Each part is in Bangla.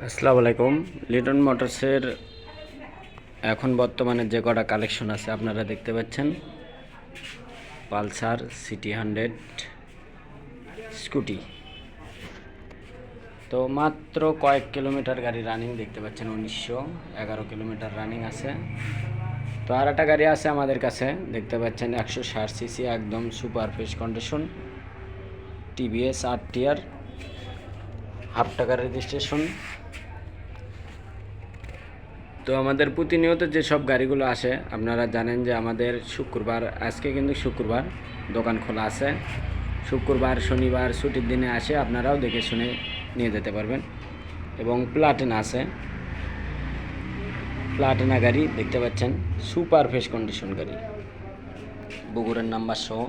আসসালামু আলাইকুম। লিটন মোটরসের এখন বর্তমানে যে কটা কালেকশন আছে আপনারা দেখতে পাচ্ছেন, পালসার, সিটি 100, স্কুটি। তো মাত্র কয়েক কিলোমিটার গাড়ি রানিং দেখতে পাচ্ছেন, 1911 কিলোমিটার রানিং আছে। তো আর একটা গাড়ি আছে আমাদের কাছে দেখতে পাচ্ছেন, 160 সিসি, একদম super fresh condition, TVS RTR, half টাকা রেজিস্ট্রেশন। তো আমাদের প্রতিনিয়ত যেসব গাড়িগুলো আসে আপনারা জানেন যে আমাদের শুক্রবার, আজকে কিন্তু শুক্রবার দোকান খোলা আছে। শুক্রবার, শনিবার ছুটির দিনে আসে আপনারাও দেখে শুনে নিয়ে যেতে পারবেন। এবং প্লাটিনা আছে, প্লাটিনা গাড়ি দেখতে পাচ্ছেন, সুপার ফ্রেশ কন্ডিশন গাড়ি, বগুড়ার নাম্বার সহ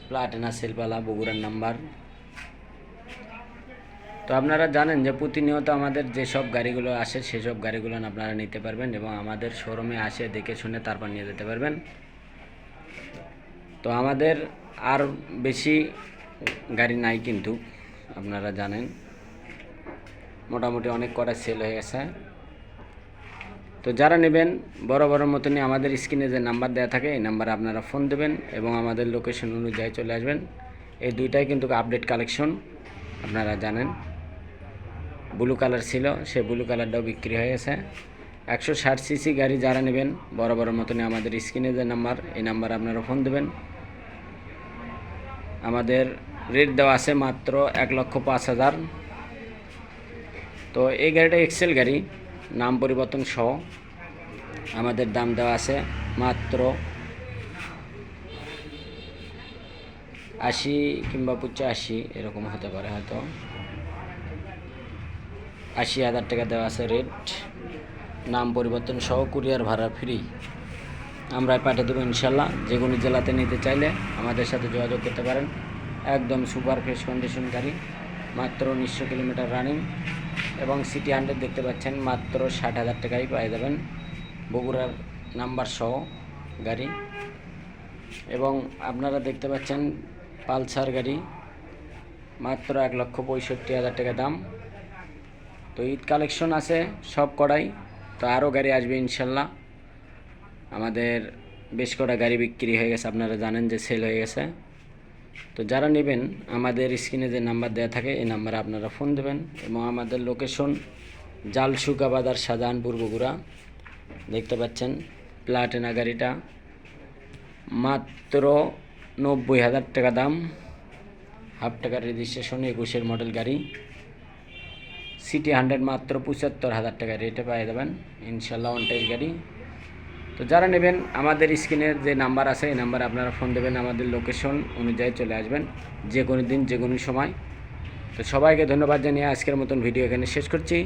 প্লাটিনা সেলপালা, বগুড়ার নাম্বার। তো আপনারা জানেন যে প্রতিনিয়ত আমাদের যেসব গাড়িগুলো আসে সেসব গাড়িগুলো আপনারা নিতে পারবেন এবং আমাদের শোরুমে আসে দেখে শুনে তারপর নিয়ে যেতে পারবেন। তো আমাদের আর বেশি গাড়ি নাই, কিন্তু আপনারা জানেন মোটামুটি অনেক কটা সেল হয়ে গেছে। তো যারা নেবেন বড় বড় মতনই আমাদের স্ক্রিনে যে নাম্বার দেওয়া থাকে এই নাম্বারে আপনারা ফোন দেবেন এবং আমাদের লোকেশন অনুযায়ী চলে আসবেন। এই দুইটাই কিন্তু আপডেট কালেকশন, আপনারা জানেন। ব্লু কালার ছিল, সে ব্লু কালারটাও বিক্রি হয়ে গেছে। 160 সিসি গাড়ি যারা নেবেন বড় বড় মতনই আমাদের স্ক্রিনে যে নাম্বার, এই নাম্বারে আপনারা ফোন দেবেন। আমাদের রেট দেওয়া আছে মাত্র 1,05,000। তো এই গাড়িটা এক্সেল গাড়ি, নাম পরিবর্তন সহ আমাদের দাম দেওয়া আছে মাত্র 80 কিংবা 85, এরকম হতে পারে, হয়তো 80,000 টাকা দেওয়া আছে রেট। নাম পরিবর্তন সহ কুরিয়ার ভাড়া ফ্রি, আমরা পাঠিয়ে দেবো ইনশাল্লাহ। যে কোনো জেলাতে নিতে চাইলে আমাদের সাথে যোগাযোগ করতে পারেন। একদম সুপার ফ্রেশ কন্ডিশন গাড়ি, মাত্র 1900 কিলোমিটার রানিং। এবং সিটি 100 দেখতে পাচ্ছেন, মাত্র 60,000 টাকায় পেয়ে যাবেন, বগুড়ার নাম্বার সহ গাড়ি। এবং আপনারা দেখতে পাচ্ছেন পালসার গাড়ি, মাত্র 1,65,000 টাকা দাম। তো ঈদ কালেকশন আছে সব কটাই, তো আরও গাড়ি আসবে ইনশাল্লাহ। আমাদের বেশ কটা গাড়ি বিক্রি হয়ে গেছে, আপনারা জানেন যে সেল হয়ে গেছে। তো যারা নেবেন আমাদের স্ক্রিনে যে নাম্বার দেওয়া থাকে এই নাম্বারে আপনারা ফোন দেবেন এবং আমাদের লোকেশন জালসুকা বাজার, শাহজাহানপুর, বগুড়া। দেখতে পাচ্ছেন প্লাটিনা গাড়িটা মাত্র 90,000 টাকা দাম, হাফ টাকার রেজিস্ট্রেশন, 21-এর মডেল গাড়ি। সিটি 100 মাত্র 75,000 টাকা রেটে পেয়ে যাবেন ইনশাল্লাহ, অনটেজ গাড়ি। তো যারা নেবেন আমাদের স্ক্রিনের যে নাম্বার আছে এই নাম্বারে আপনারা ফোন দেবেন, আমাদের লোকেশন অনুযায়ী চলে আসবেন যে কোনো দিন যে কোনো সময়। তো সবাইকে ধন্যবাদ জানিয়ে আজকের মতন ভিডিও এখানে শেষ করছি।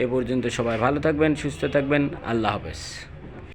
এ পর্যন্ত সবাই ভালো থাকবেন, সুস্থ থাকবেন, আল্লাহ হাফেজ।